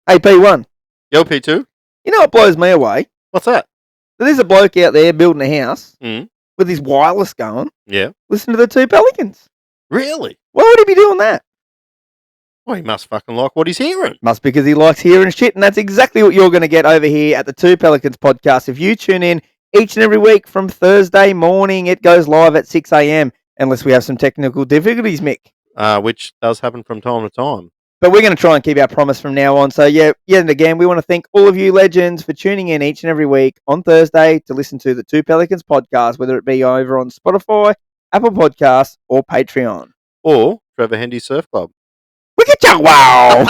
Hey, P1. Yo, P2. You know what blows me away? What's that? There's a bloke out there building a house Mm. with his wireless going. Yeah. Listen to the two Pelicans. Really? Why would he be doing that? Well, he must fucking like what he's hearing. Must because he likes hearing shit, and that's exactly what you're going to get over here at the Two Pelicans podcast. If you tune in each and every week from Thursday morning, it goes live at 6 a.m. unless we have some technical difficulties, Mick. Which does happen from time to time. But we're going to try and keep our promise from now on. So, yet again, we want to thank all of you legends for tuning in each and every week on Thursday to listen to the Two Pelicans podcast, whether it be over on Spotify, Apple Podcasts, or Patreon. Or Trevor Hendy Surf Club. Look at you, wow!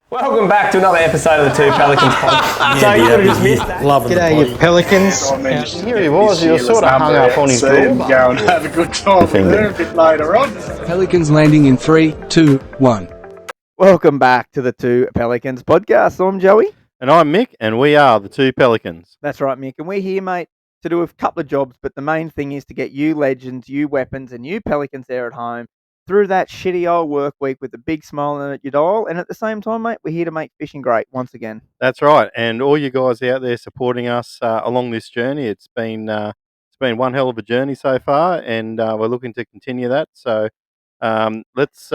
Welcome back to another episode of the Two Pelicans podcast. So you could have just missed that. G'day, you Pelicans. Here he was, he was sort of hung up on his door. Go and have a good time with her a bit later on. Pelicans landing in 3, 2, 1. Welcome back to the Two Pelicans podcast. I'm Joey. And I'm Mick, and we are the Two Pelicans. That's right, Mick. And we're here, mate, to do a couple of jobs, but the main thing is to get you legends, you weapons, and you Pelicans there at home through that shitty old work week with a big smile at your dial. And at the same time, mate, we're here to make fishing great once again. That's right. And all you guys out there supporting us along this journey, it's been one hell of a journey so far, and we're looking to continue that. So let's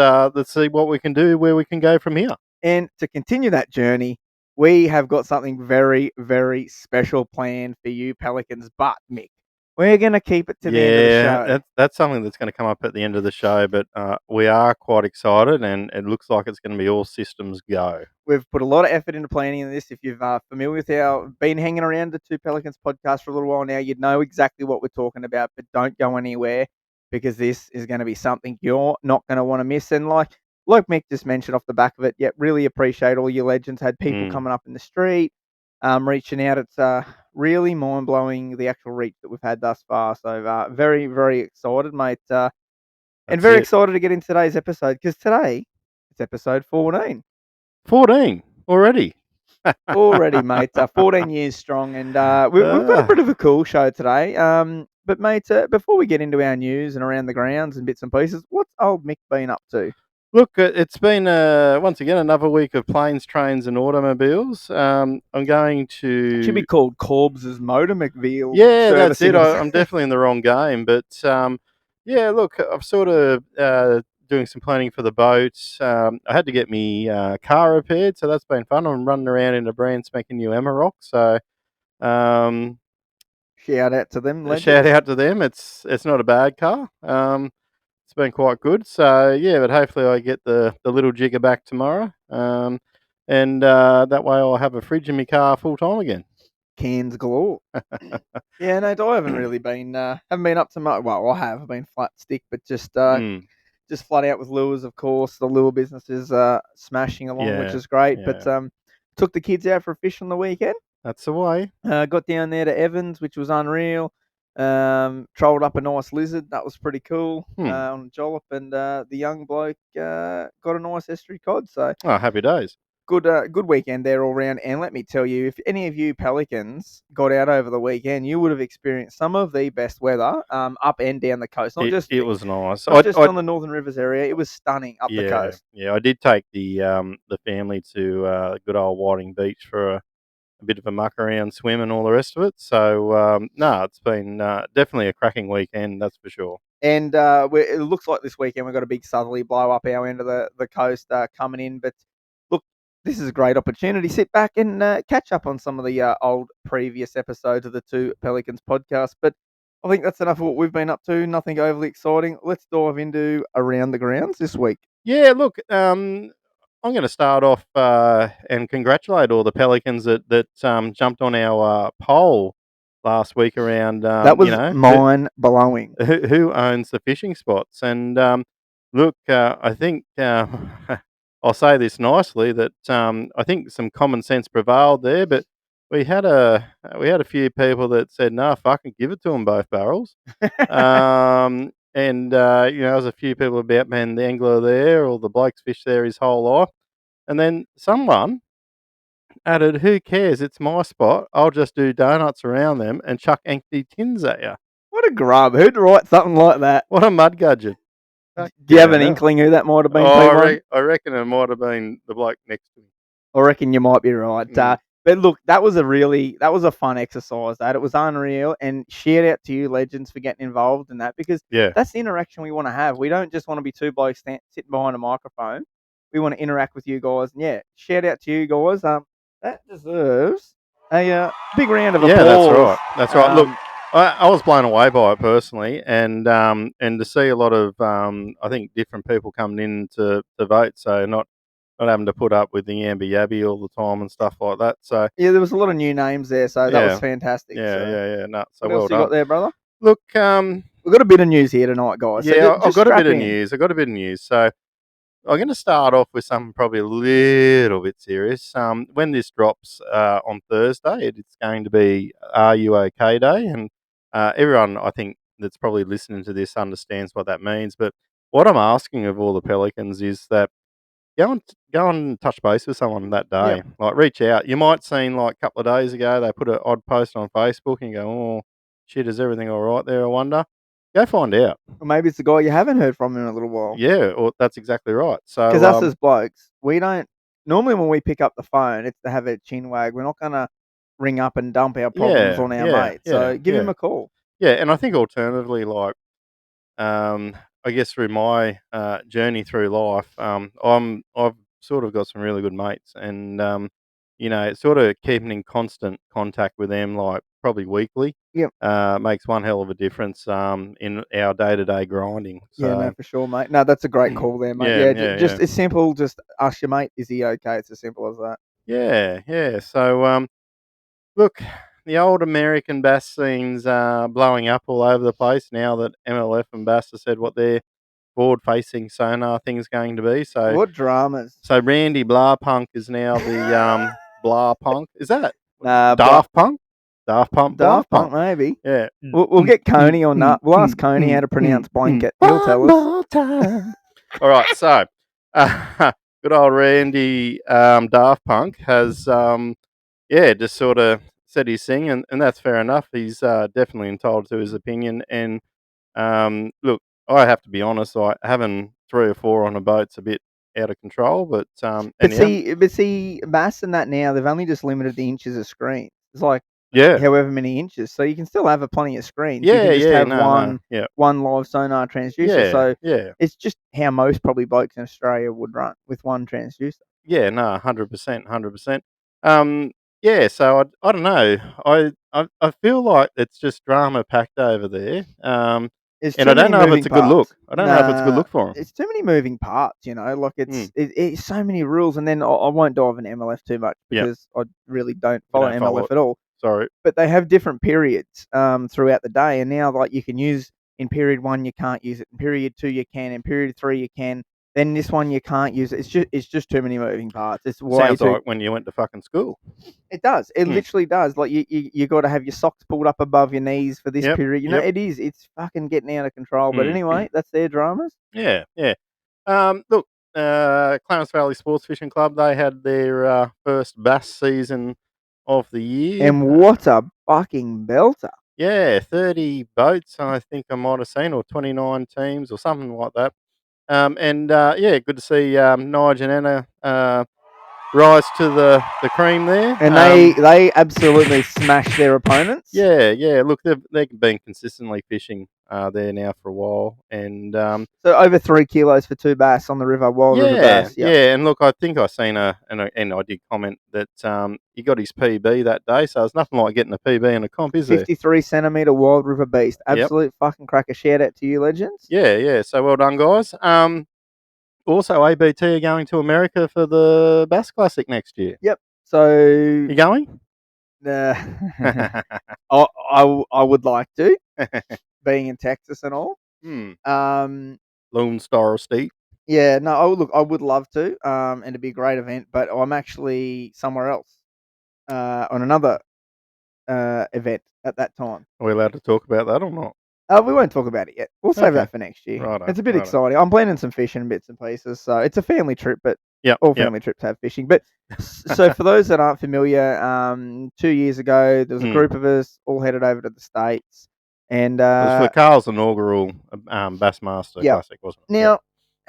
see what we can do, where we can go from here. And to continue that journey, we have got something very, very special planned for you Pelicans. But, Mick, we're going to keep it to the end of the show. That's something that's going to come up at the end of the show, but we are quite excited, and it looks like it's going to be all systems go. We've put a lot of effort into planning this. If you've familiar with been hanging around the Two Pelicans podcast for a little while now, you'd know exactly what we're talking about, but don't go anywhere because this is going to be something you're not going to want to miss. And like Mick just mentioned off the back of it, really appreciate all your legends. Had people coming up in the street, reaching out. It's really mind-blowing, the actual reach that we've had thus far. So very, very excited, mate. And very excited to get into today's episode because today it's episode 14. 14 already. Already, mate. 14 years strong, and we've got a bit of a cool show today. But, mate, before we get into our news and around the grounds and bits and pieces, what's old Mick been up to? Look, it's been, once again, another week of planes, trains and automobiles. I'm going to... It should be called Corbs' Motormobile. Yeah, that's it. I'm definitely in the wrong game. But, look, I'm sort of doing some planning for the boat. I had to get my car repaired, so that's been fun. I'm running around in a brand spanking new Amarok, so... shout out to them. Legends. Shout out to them. It's not a bad car. It's been quite good. So but hopefully I get the little jigger back tomorrow. And that way I'll have a fridge in my car full time again. Cans galore. Yeah, no, I haven't really been haven't been up to much. Well, I have. I've been flat stick, but just flat out with lures, of course. The lure business is smashing along, which is great. Yeah. But took the kids out for a fish on the weekend. That's the way. Got down there to Evans, which was unreal. Trolled up a nice lizard. That was pretty cool on a jollop. And the young bloke got a nice estuary cod. So happy days. Good weekend there all round. And let me tell you, if any of you Pelicans got out over the weekend, you would have experienced some of the best weather up and down the coast. It was nice. Not just on the Northern Rivers area. It was stunning up the coast. Yeah, I did take the family to good old Whiting Beach for a bit of a muck around, swim and all the rest of it. So, it's been definitely a cracking weekend, that's for sure. And it looks like this weekend we've got a big southerly blow up our end of the coast coming in. But look, this is a great opportunity. Sit back and catch up on some of the old previous episodes of the Two Pelicans podcast. But I think that's enough of what we've been up to. Nothing overly exciting. Let's dive into Around the Grounds this week. Yeah, look, I'm going to start off and congratulate all the Pelicans that jumped on our poll last week around that was mind-blowing. Who owns the fishing spots? And look, I think I'll say this nicely that I think some common sense prevailed there, but we had a few people that said, "No, fucking give it to them both barrels." And, there's a few people about, man, the angler there or the bloke's fished there his whole life. And then someone added, who cares? It's my spot. I'll just do donuts around them and chuck empty tins at you. What a grub. Who'd write something like that? What a mudgudgeon. Do you have an inkling who that might have been? I reckon it might have been the bloke next to me. I reckon you might be right. But look, that was a fun exercise. That it was unreal, and shout out to you, legends, for getting involved in that because Yeah. that's the interaction we want to have. We don't just want to be two blokes sitting behind a microphone. We want to interact with you guys, and yeah, shout out to you guys. That deserves a big round of applause. Yeah, that's right. That's right. Look, Um, I was blown away by it personally, and to see a lot of I think different people coming in to vote, so not having to put up with the yabby yabby all the time and stuff like that. So yeah, there was a lot of new names there, so that was yeah, fantastic. So. yeah. No, so What well else you done. got there, brother? Look, We've got a bit of news here tonight, guys. yeah, So I've just got a strap bit of in. news. So I'm going to start off with something probably a little bit serious. When this drops on Thursday, it's going to be Are You OK Day, and everyone I think that's probably listening to this understands what that means. But what I'm asking of all the Pelicans is that go and touch base with someone that day. Yep. Like reach out. You might seen like a couple of days ago they put an odd post on Facebook and you go, oh shit, is everything all right there? I wonder. Go find out. Or maybe it's the guy you haven't heard from in a little while. Yeah, or that's exactly right. So Because us as blokes, we don't normally when we pick up the phone, it's to have a chin wag. We're not gonna ring up and dump our problems on our mate. So give him a call. Yeah, and I think alternatively, like, I guess through my journey through life, I've sort of got some really good mates, and sort of keeping in constant contact with them, like probably weekly, Yep. makes one hell of a difference in our day to day grinding. So, Yeah, no, for sure, mate. No, that's a great call there, mate. Yeah, just it's simple. Just ask your mate, is he okay? It's as simple as that. Yeah. So, look, the old American bass scene's blowing up all over the place now that MLF and Bass have said what their forward-facing sonar thing's going to be. So, What dramas? so Randy Blarpunk is now the Blarpunk. Is that Nah, Daft Punk? Daft Punk. Daft Punk, Blarpunk. Yeah. Yeah. We'll get Coney on that. We'll ask Coney how to pronounce blanket. He'll tell us. More time. All right. So, good old Randy Daft Punk has just sort of said his thing, and that's fair enough. He's definitely entitled to his opinion. And look, I have to be honest. Having 3 or 4 on a boat's a bit out of control, but see, Bass and that now they've only just limited the inches of screen. It's like however many inches, so you can still have plenty of screens. You can just have one live sonar transducer. So it's just how most probably blokes in Australia would run with one transducer. Yeah, no, 100%, 100%. So I don't know. I feel like it's just drama packed over there. And I don't know if it's a good look. I don't know if it's a good look for them. It's too many moving parts, like it's so many rules. And then I won't dive into MLF too much because I really don't follow MLF at all. Sorry. But they have different periods throughout the day. And now like you can use in period 1 you can't use it. In period 2 you can. In period 3 you can. Then this one you can't use it. It's just too many moving parts. It's sounds like when you went to fucking school. It does. It literally does. Like you got to have your socks pulled up above your knees for this period. It is. It's fucking getting out of control. But anyway, that's their dramas. Yeah. Look, Clarence Valley Sports Fishing Club. They had their first bass season of the year, and what a fucking belter! Yeah, 30 boats. I think I might have seen, or 29 teams, or something like that. Good to see Nige and Anna rise to the cream there. And they absolutely smashed their opponents. Yeah. Look, they've been consistently fishing there now for a while. And so over 3 kilos for 2 bass on the river, wild river bass. Yeah. And look, I think I seen and I did comment that he got his PB that day. So it's nothing like getting a PB in a comp, is 53 centimetre wild river beast. Absolute fucking cracker. Shout out to you, legends. Yeah. So well done, guys. Also, ABT are going to America for the Bass Classic next year. Yep. So you going? I would like to, being in Texas and all. Lone Star State. Yeah. No. I would love to. And it'd be a great event. But I'm actually somewhere else. On another event at that time. Are we allowed to talk about that or not? We won't talk about it yet. We'll save that for next year. Righto, it's a bit exciting. I'm planning some fishing bits and pieces. So it's a family trip, but all family trips have fishing. But so for those that aren't familiar, 2 years ago, there was a group of us all headed over to the States. And it was for Carl's inaugural Bassmaster Classic, wasn't it? Now,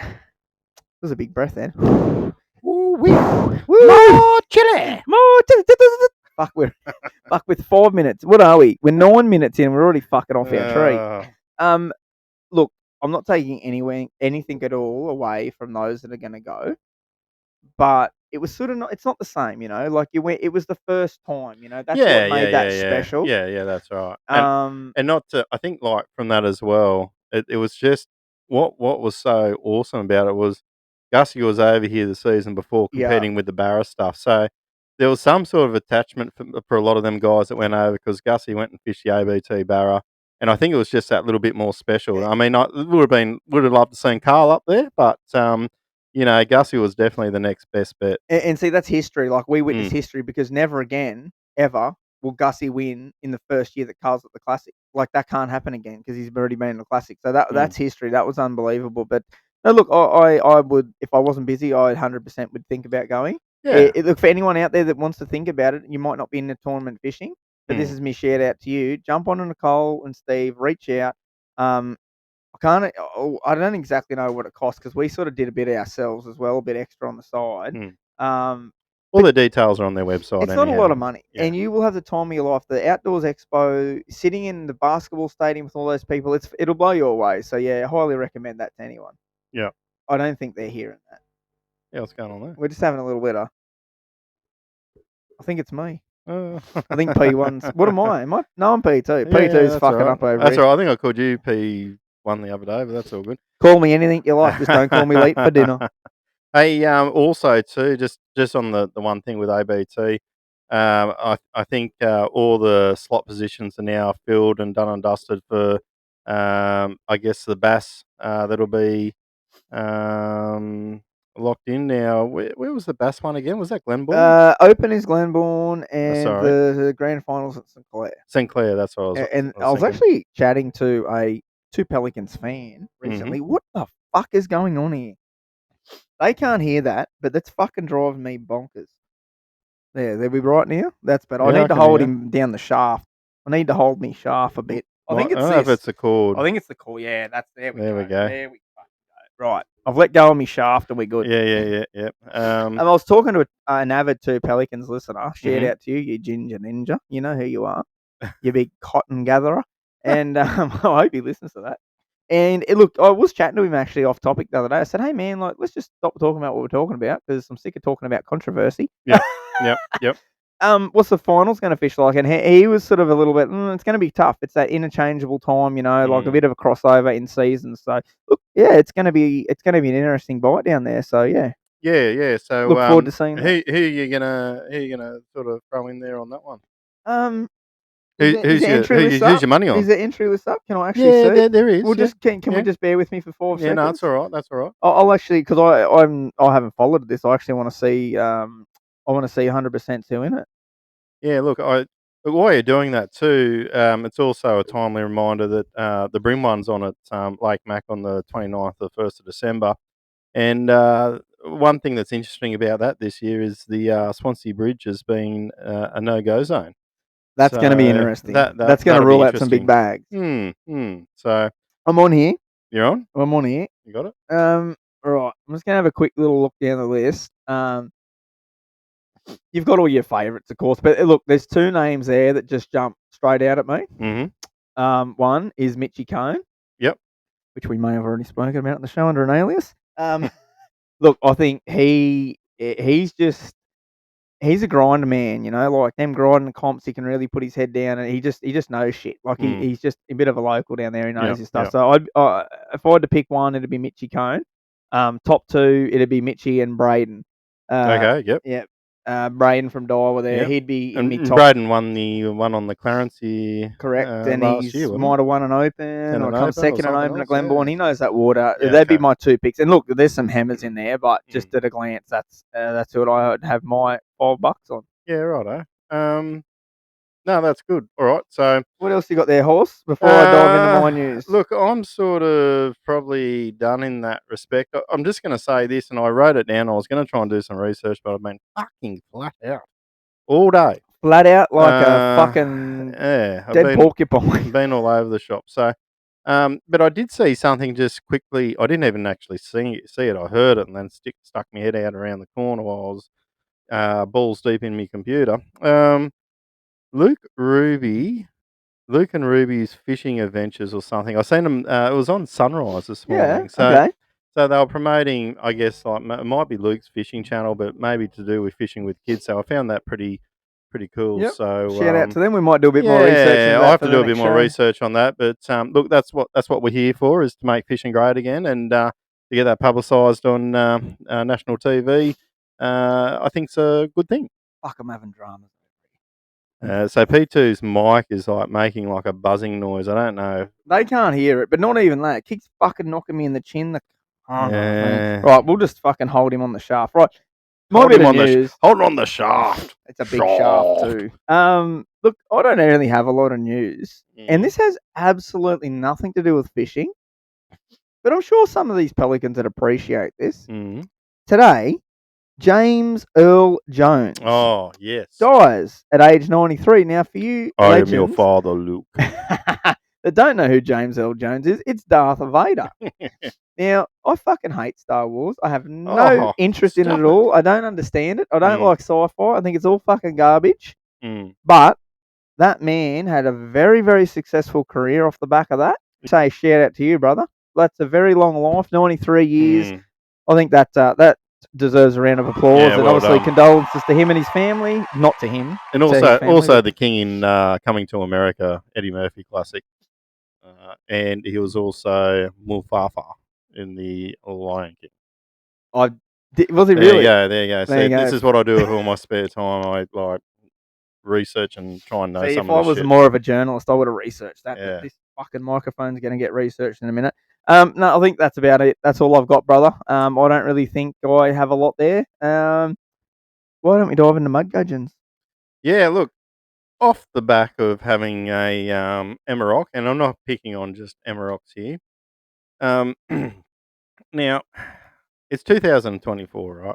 it was a big breath then. Woo! More chili. More fuck, fuck with 5 minutes. What are we? We're 9 minutes in. We're already fucking off our tree. Look, I'm not taking anything at all away from those that are going to go, but it was sort of not. It's not the same, Like you went. It was the first time, That's what made that special. Yeah, that's right. Um, And not to, I think, like from that as well. It was just what was so awesome about it was Gussie was over here the season before Yeah. competing with the Barra stuff, so there was some sort of attachment for a lot of them guys that went over because Gussie went and fished the ABT Barra, and I think it was just that little bit more special. I mean, would have loved to seen Carl up there, but Gussie was definitely the next best bet. and see, that's history. Like we witnessed history because never again, ever, will Gussie win in the first year that Carl's at the Classic. Like that can't happen again because he's already been in the Classic. So that's history. That was unbelievable. But no, look, I would, if I wasn't busy, I 100% would think about going. Yeah. Look, for anyone out there that wants to think about it, you might not be in the tournament fishing, but this is me shout out to you. Jump on to Nicole and Steve, reach out. I don't exactly know what it costs because we sort of did a bit ourselves as well, a bit extra on the side. All the details are on their website. It's not a lot of money, Yeah. and you will have the time of your life. The Outdoors Expo, sitting in the basketball stadium with all those people, it'll blow you away. So yeah, I highly recommend that to anyone. Yeah. I don't think they're hearing that. Yeah, what's going on there? We're just having a little bit of. I think it's me. I I think P1's. What am I? No, I'm P2. Yeah, P2's that's fucking all right. up over That's here. all right. I think I called you P1 the other day, but that's all good. Call me anything you like. Just don't call me late for dinner. Hey, also too, just on the one thing with ABT, I think all the slot positions are now filled and done and dusted for, I guess the bass that'll be locked in now. Where was the bass one again? Was that Glenbourne? Open is Glenbourne, and sorry. the grand finals at St Clair. St Clair, that's what I was. And I was thinking. actually chatting to two Pelicans fan recently. What the fuck is going on here? They can't hear that, but that's fucking driving me bonkers. There, they'll be right now. That's better. I Yeah, I need to can hold hear. him down the shaft. I need to hold me shaft a bit. I think Well, it's I don't know if this. it's the cord. I think it's the call. Yeah, that's there. There we go. There we fucking go. Right, I've let go of me shaft, and we're good. Yeah. I was talking to an avid two Pelicans listener. Shout Mhm. out to you, you ginger ninja. You know who you are. You big cotton gatherer. And I hope he listens to that. And look, I was chatting to him actually off topic the other day. I said, "Hey man, like let's just stop talking about what we're talking about because I'm sick of talking about controversy." Yep. What's the finals going to fish like? And he was sort of a little bit. It's going to be tough. It's that interchangeable time, like a bit of a crossover in seasons. So look, yeah, it's going to be an interesting bite down there. So yeah. Yeah. So Look forward to seeing that. who are you gonna sort of throw in there on that one? Is the entry list who's your money on? Is the entry list up? Can I actually see? There is. We'll just can we just bear with me for 5 seconds? Yeah, no, that's all right. That's all right. I'll actually because I haven't followed this. I actually want to see. I want to see 100% who in it. Yeah, look, while you're doing that too, it's also a timely reminder that the Brim one's on at Lake Mac on the 29th of 1st of December. And one thing that's interesting about that this year is the Swansea Bridge has been a no-go zone. That's going to be interesting. That's going to that'll rule be out some big bags. So I'm on here. you're on? I'm on here. You got it? All right. I'm just going to have a quick little look down the list. You've got all your favourites, of course, but look, there's two names there that just jump straight out at me. Mm-hmm. One is Mitchy Cone. Yep. Which we may have already spoken about in the show under an alias. Look, I think he's a grinder man, like them grinding comps, he can really put his head down and he just knows shit. Like he's just a bit of a local down there, he knows his stuff. Yep. So if I had to pick one, it'd be Mitchy Cone. Top two, it'd be Mitchy and Braden. Okay, yep. Yep. Braden from Dyer were there. Yep. He'd be And top. Braden won the one on the Clarency. Correct, and last he year, might have won an Open an or come Open second or an something Open at else, Glenbourne. yeah. He knows that water. Yeah, That'd be okay. my two picks. And look, there's some hammers in there, but just at a glance, that's who I'd have my $5 on. Yeah, righto. No, that's good. All right, so What else you got there, Horse? Before I dive into my news. Look, I'm sort of probably done in that respect. I'm just going to say this, and I wrote it down. I was going to try and do some research, but I've been fucking flat out all day. Flat out like a fucking I've dead porcupine. been all over the shop. So But I did see something just quickly. I didn't even actually see it. I heard it and then stuck my head out around the corner while I was balls deep in my computer. Luke Ruby, Luke and Ruby's fishing adventures or something. I seen them. It was on Sunrise this Yeah. morning. So Okay. so they were promoting. I guess like it might be Luke's fishing channel, but maybe to do with fishing with kids. So I found that pretty cool. Yep. So Shout out to them. We might do a bit more research into yeah, that I'll have for to the do a bit next more show. research on that. But look, that's what we're here for, is to make fishing great again, and to get that publicised on national TV. I think it's a good thing. Fuck, I'm having dramas. So P2's mic is like making like a buzzing noise. I don't know. They can't hear it, but not even that. It keeps fucking knocking me in the chin. Yeah. Right, we'll just fucking hold him on the shaft. Right. My Hold bit him of on the news. hold on the shaft. It's a big shaft too. Look, I don't really have a lot of news, and this has absolutely nothing to do with fishing. But I'm sure some of these pelicans would appreciate this. Mm. Today, James Earl Jones Oh yes. dies at age 93. Now, for you I am legends your father, Luke. that don't know who James Earl Jones is, it's Darth Vader. Now, I fucking hate Star Wars. I have no interest in it at all. I don't understand it. I don't like sci-fi. I think it's all fucking garbage. But that man had a very, very successful career off the back of that. Say shout out to you, brother. That's a very long life, 93 years. I think that that deserves a round of applause. Yeah, and well obviously done. condolences to him and his family. Not to him. And to his family, also but- the king in Coming to America, Eddie Murphy classic. And he was also Mufasa in the Lion King. Was he really? There you go. There you go. This is what I do with all my spare time. I like research and try and know See, some if of I the was shit. more of a journalist, I would have researched that. Yeah. But this fucking microphone's going to get researched in a minute. No, I think that's about it. That's all I've got, brother. I don't really think I have a lot there. Why don't we dive into mud gudgeons? Yeah, look, off the back of having a Amarok, and I'm not picking on just Amaroks here. Now, it's 2024, right?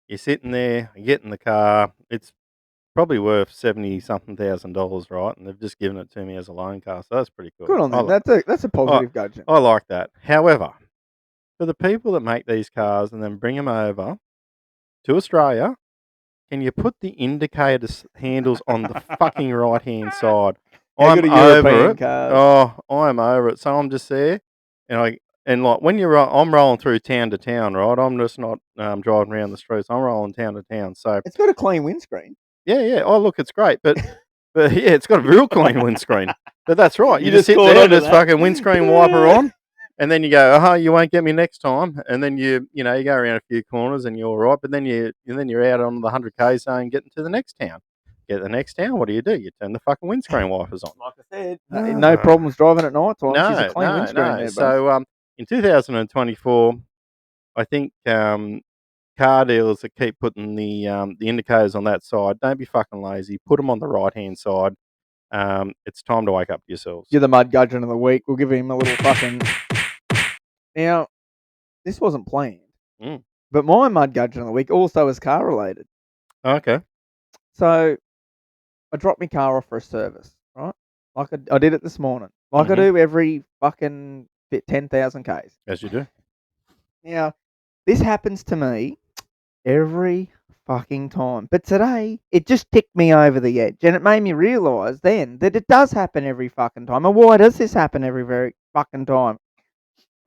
You're sitting there, you get in the car. It's probably worth $70,000, right? And they've just given it to me as a loan car, so that's pretty cool. Good on them. That's a positive gudgeon. I like that. However, for the people that make these cars and then bring them over to Australia, can you put the indicator handles on the fucking right-hand side? I'm over it. Oh, I'm over it. So I'm just there, and like when I'm rolling through town to town, right? I'm just not driving around the streets. I'm rolling town to town. So It's got a clean windscreen. yeah. Oh, look, it's great, but yeah, it's got a real clean windscreen. But that's right. You just sit caught there, onto just that. fucking windscreen wiper on, and then you go, you won't get me next time. And then you go around a few corners and you're all right. But then you're out on the 100k zone, getting to the next town. Get to the next town. What do? You turn the fucking windscreen wipers on. Like I said, no problems driving at night time. She's a clean windscreen No. there, So in 2024, I think car dealers that keep putting the indicators on that side, don't be fucking lazy. Put them on the right hand side. It's time to wake up yourselves. You're the mud gudgeon of the week. We'll give him a little fucking. Now, this wasn't planned, but my mud gudgeon of the week also is car related. Okay. So, I dropped my car off for a service, right? Like I did it this morning, like I do every fucking 10,000 Ks. As you do. Now, this happens to me every fucking time. But today, it just ticked me over the edge. And it made me realise then that it does happen every fucking time. And why does this happen every very fucking time?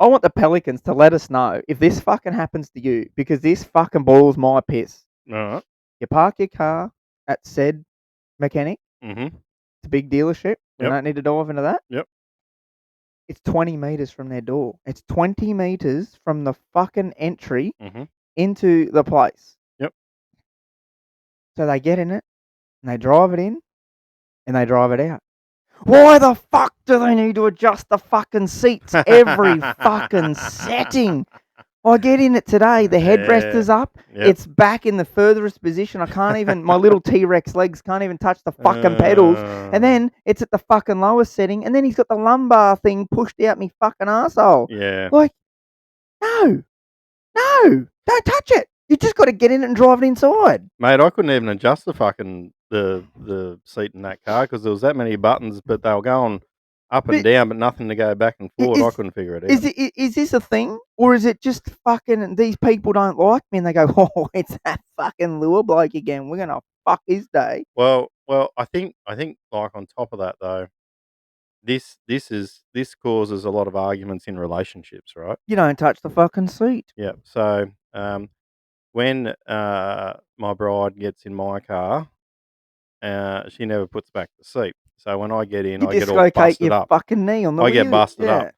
I want the Pelicans to let us know if this fucking happens to you, because this fucking boils my piss. All right. You park your car at said mechanic. Mm-hmm. It's a big dealership. We Yep. don't need to dive into that. Yep. It's 20 metres from their door. It's 20 metres from the fucking entry into the place. Yep. So they get in it, and they drive it in, and they drive it out. Why the fuck do they need to adjust the fucking seats every fucking setting? I get in it today, the headrest is up, it's back in the furthest position. I can't even, my little T-Rex legs can't even touch the fucking pedals. And then it's at the fucking lowest setting, and then he's got the lumbar thing pushed out me fucking arsehole. Yeah. Like, no, don't touch it. You just got to get in it and drive it inside. Mate, I couldn't even adjust the fucking the seat in that car because there was that many buttons, but they were going up and But down, but nothing to go back and forward. I couldn't figure it out. Is this a thing, or is it just fucking these people don't like me and they go, oh, it's that fucking lure bloke again. We're gonna fuck his day. Well, I think like on top of that though, this causes a lot of arguments in relationships, right? You don't touch the fucking seat. Yeah. So when my bride gets in my car, she never puts back the seat. So when I get in, You I get all dislocate busted your up. fucking knee on the I wheel. get busted yeah.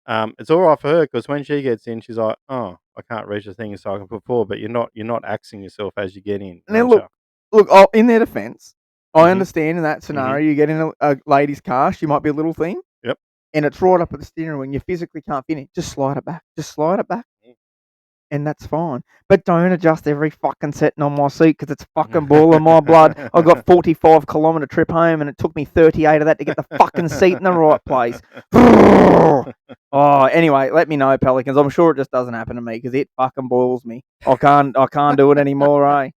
up. It's all right for her because when she gets in, she's like, "Oh, I can't reach the thing, so I can put forward." But you're not axing yourself as you get in. Now aren't you? look. Oh, in their defence, I Mhm. understand in that scenario, you get in a lady's car, she might be a little thing, Yep. and it's right up at the steering wheel, and you physically can't fit in. Just slide it back. Just slide it back. And that's fine. But don't adjust every fucking setting on my seat because it's fucking boiling my blood. I got 45-kilometre trip home and it took me 38 of that to get the fucking seat in the right place. Oh, anyway, let me know, Pelicans. I'm sure it just doesn't happen to me because it fucking boils me. I can't do it anymore, eh?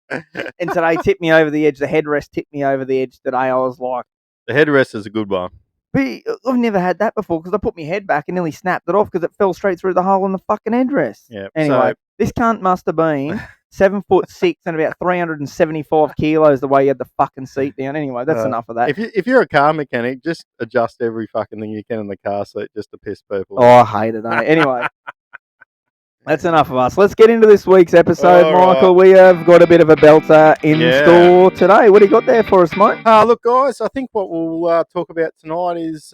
And today tipped me over the edge. The headrest tipped me over the edge today. I was like, The headrest is a good one. but I've never had that before because I put my head back and nearly snapped it off because it fell straight through the hole in the fucking headrest. Yeah. Anyway, So this cunt must have been 7'6" and about 375 kilos the way he had the fucking seat down. Anyway, that's enough of that. if you're a car mechanic, just adjust every fucking thing you can in the car seat just to piss people Oh, off. I hate it. Eh? Anyway, that's enough of us. Let's get into this week's episode, All Michael. right. We have got a bit of a belter in store today. What do you got there for us, mate? Look, guys, I think what we'll talk about tonight is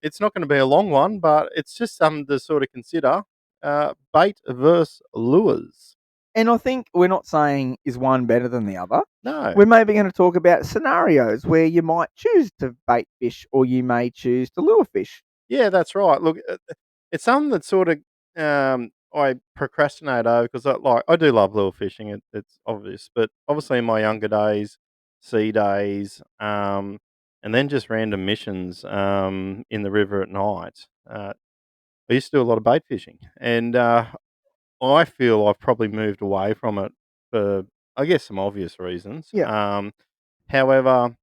it's not going to be a long one, but it's just something to sort of consider. Bait versus lures. And I think we're not saying is one better than the other. No. We're maybe going to talk about scenarios where you might choose to bait fish or you may choose to lure fish. Yeah, that's right. Look, it's something that sort of I procrastinate over because I do love lure fishing. It's obvious, but obviously in my younger days, sea days, and then just random missions in the river at night. I used to do a lot of bait fishing, and I feel I've probably moved away from it for, I guess, some obvious reasons. Yeah. However,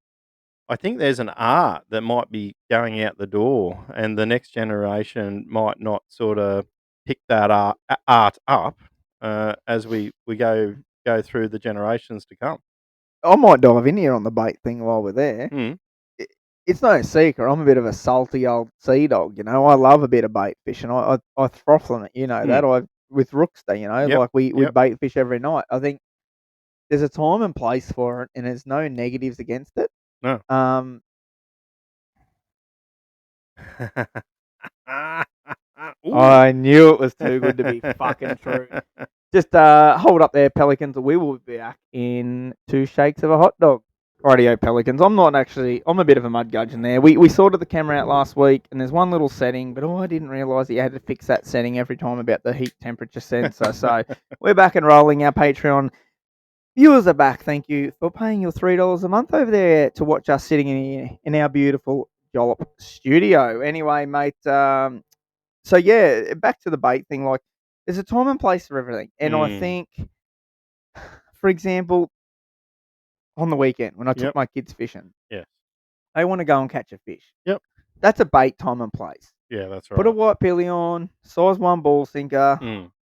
I think there's an art that might be going out the door, and the next generation might not sort of pick that art up as we go through the generations to come. I might dive in here on the bait thing while we're there. Mm. It's no secret. I'm a bit of a salty old sea dog, you know. I love a bit of bait fishing. I froth on it, you know that. With Rookster, you know, Yep. like we Yep. bait fish every night. I think there's a time and place for it, and there's no negatives against it. No. I knew it was too good to be fucking true. Just hold up there, Pelicans. We will be back in 2 shakes of a hot dog. Rightio, Pelicans. I'm a bit of a mud gudgeon there. We sorted the camera out last week, and there's one little setting, but I didn't realise that you had to fix that setting every time about the heat temperature sensor. So we're back and rolling. Our Patreon viewers are back. Thank you for paying your $3 a month over there to watch us sitting in our beautiful Jollop studio. Anyway, mate, so yeah, back to the bait thing. Like, there's a time and place for everything, and I think, for example, on the weekend when I took my kids fishing, Yes. they want to go and catch a fish. Yep. That's a bait time and place. Yeah, that's right. Put a white pilly on, size 1 ball sinker,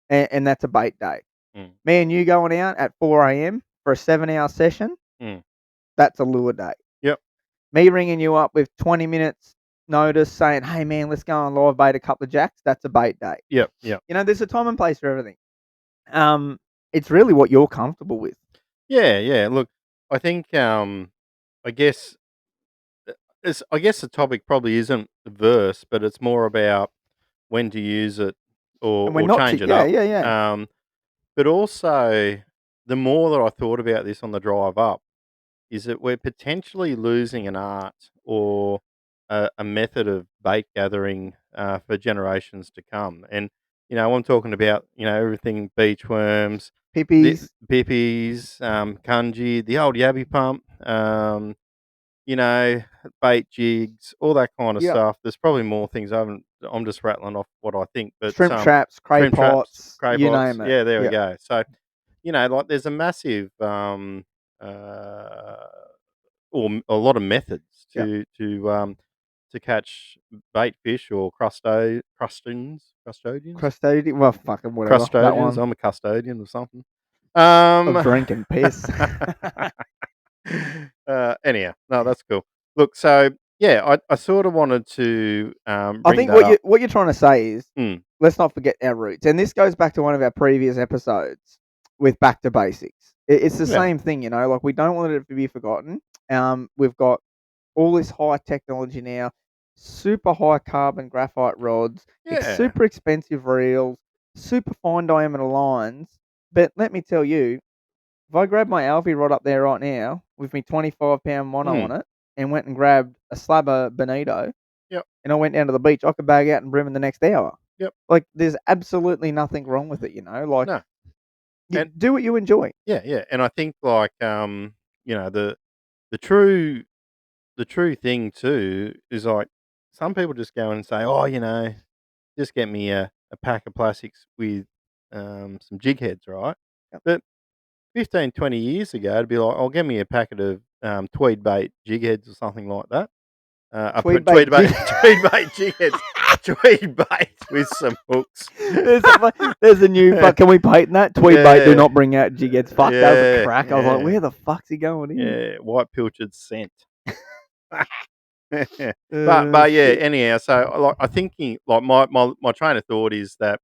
and that's a bait day. Me and you going out at 4 a.m. for a 7-hour session, that's a lure day. Yep. Me ringing you up with 20 minutes notice saying, hey man, let's go and live bait a couple of jacks, that's a bait day. Yep. Yep. You know, there's a time and place for everything. It's really what you're comfortable with. Yeah, yeah. Look, I think I guess the topic probably isn't verse, but it's more about when to use it or change it up. Yeah. But also, the more that I thought about this on the drive up, is that we're potentially losing an art or a method of bait gathering for generations to come. And I'm talking about everything beach worms, Pippies. pippies, kanji, the old yabby pump, bait jigs, all that kind of stuff. There's probably more things I'm just rattling off what I think, but Shrimp traps, cray shrimp traps, pots, cray you pots. name it. Yeah, there we go. So, like there's a massive or a lot of methods to to catch bait fish or crustaceans. Custodian. Well, fucking whatever. That one. I'm a custodian or something. Of drinking piss. Anyhow, no, that's cool. Look, so yeah, I sort of wanted to I bring think that up. what you're trying to say is Mm. let's not forget our roots, and this goes back to one of our previous episodes with back to basics. It's the Yeah. same thing, you know. Like we don't want it to be forgotten. We've got all this high technology now, super high carbon graphite rods, Yeah. super expensive reels, super fine diameter lines. But let me tell you, if I grab my Alfie rod up there right now with me 25-pound mono on it and went and grabbed a slab of bonito, Yep. and I went down to the beach, I could bag out and brim in the next hour. Yep. Like there's absolutely nothing wrong with it, you know. Like No. you And- do what you enjoy. Yeah, and I think like the true thing too is like some people just go in and say, oh, just get me a pack of plastics with some jig heads, right? Yep. But 15, 20 years ago, it'd be like, oh, get me a packet of tweed bait jig heads or something like that. Tweed bait tweed bait jig heads. Tweed bait with some hooks. There's a new. Can we patent that? Tweed bait. Do not bring out jig heads. Fuck, that was a crack. I was like, where the fuck's he going in? Yeah, white pilchard scent. But yeah. Anyhow, so like I thinking like my train of thought is that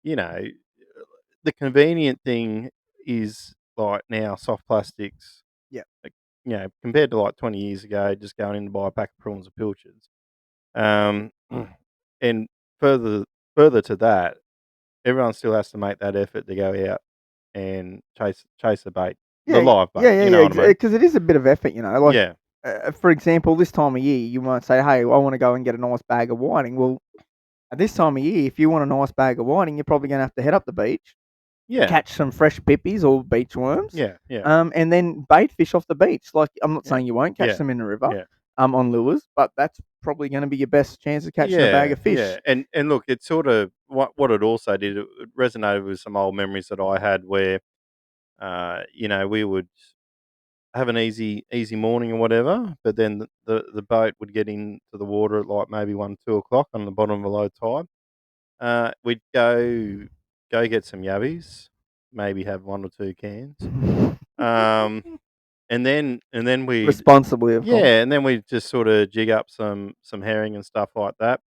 the convenient thing is like now soft plastics. Yeah. Compared to like 20 years ago, just going in to buy a pack of prawns or pilchards. And further to that, everyone still has to make that effort to go out and chase the bait, the live bait. Yeah, you know what I mean? Because it is a bit of effort, you know. Like, Yeah, for example, this time of year, you might say, "Hey, I want to go and get a nice bag of whiting." Well, at this time of year, if you want a nice bag of whiting, you're probably going to have to head up the beach, yeah, catch some fresh pippies or beach worms, yeah. and then bait fish off the beach. Like, I'm not saying you won't catch Yeah. them in the river, Yeah. on lures, but that's probably going to be your best chance of catching a bag of fish. Yeah, and look, it's sort of what it also did. It resonated with some old memories that I had where, we would have an easy morning or whatever, but then the boat would get into the water at like maybe 1-2 o'clock on the bottom of a low tide. We'd go get some yabbies, maybe have 1 or 2 cans, and then we Responsibly, of course. and then we just sort of jig up some herring and stuff like that.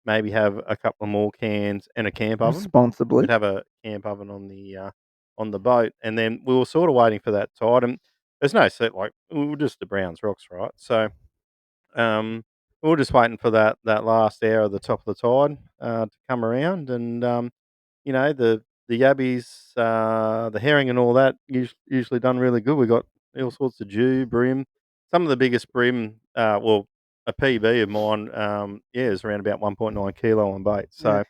Maybe have a couple of more cans and a camp oven. Responsibly. We'd have a camp oven on the boat, and then we were sort of waiting for that tide. And there's no set like we were just the Browns rocks, right? So, we were just waiting for that last hour of the top of the tide to come around, and the yabbies, the herring, and all that usually done really good. We got all sorts of Jew, brim, some of the biggest brim. A PB of mine, is around about 1.9 kilo on bait. So,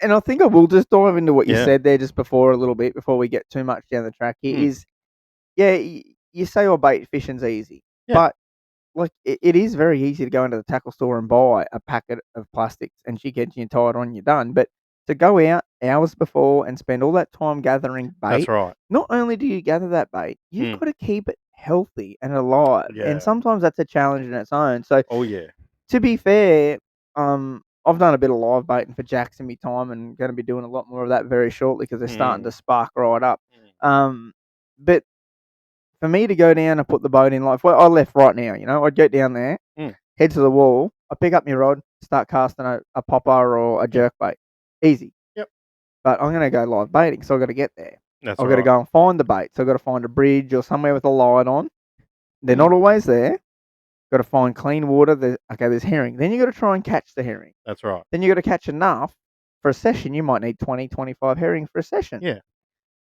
and I think I will just dive into what you Yeah. said there just before a little bit before we get too much down the track here. Mm. Is you say bait fishing's easy, Yeah. but like it is very easy to go into the tackle store and buy a packet of plastics and jig heads and you tie it on, you're done. But to go out hours before and spend all that time gathering bait, that's right. not only do you gather that bait, you've got to keep it healthy and alive. Yeah. And sometimes that's a challenge in its own. So Oh yeah. to be fair, I've done a bit of live baiting for jacks in my time and going to be doing a lot more of that very shortly because they're starting to spark right up. But for me to go down and put the boat in, like if I left right now, I'd go down there, head to the wall, I pick up my rod, start casting a popper or a jerkbait. Easy. Yep. But I'm going to go live baiting, so I've got to get there. That's I've right. got to go and find the bait. So I've got to find a bridge or somewhere with a light on. They're not always there. Got to find clean water. There's herring. Then you got to try and catch the herring. That's right. Then you got to catch enough for a session. You might need 20, 25 herring for a session. Yeah.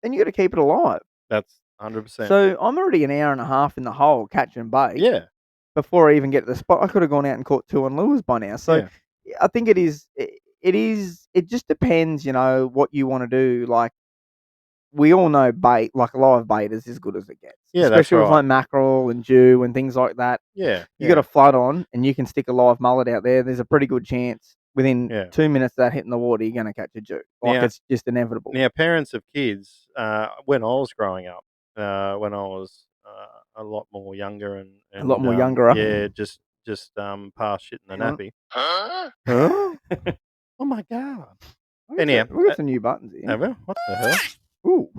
Then you got to keep it alive. That's 100%. So I'm already an hour and a half in the hole catching bait. Yeah. Before I even get to the spot, I could have gone out and caught 2 on lures by now. So I think it is. It just depends, what you want to do. Like we all know bait, like live bait, is as good as it gets. Yeah, especially that's with right. like mackerel and Jew and things like that. Yeah. You got a flood on and you can stick a live mullet out there. There's a pretty good chance within 2 minutes of that hitting the water, you're going to catch a Jew. Like it's just inevitable. Now, parents of kids, when I was growing up, when I was a lot more younger and a lot more younger. Yeah, just just past shit in the Hang on. nappy. Huh? Oh my god! Anyhow, we got some new buttons here. have we? What the hell? Ooh.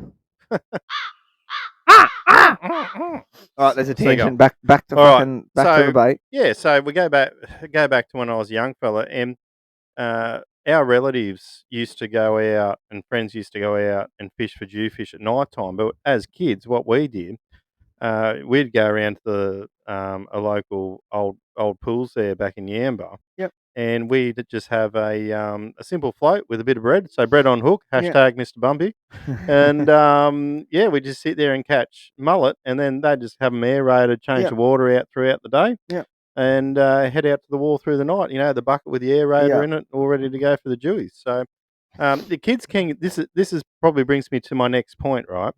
All right, there's a tangent. Back to All right, fucking back to the bait. Yeah, so we go back to when I was a young fella, and our relatives used to go out, and friends used to go out and fish for jewfish at night time. But as kids, what we did, we'd go around to a local old pools there back in Yamba. Yep. And we'd just have a simple float with a bit of bread. So bread on hook, hashtag Mr. Bumpy. And we just sit there and catch mullet, and then they just have them aerated, change the water out throughout the day. Yeah. And head out to the wall through the night. You know, the bucket with the aerator in it, all ready to go for the jewies. So the kids can. This is probably brings me to my next point, right?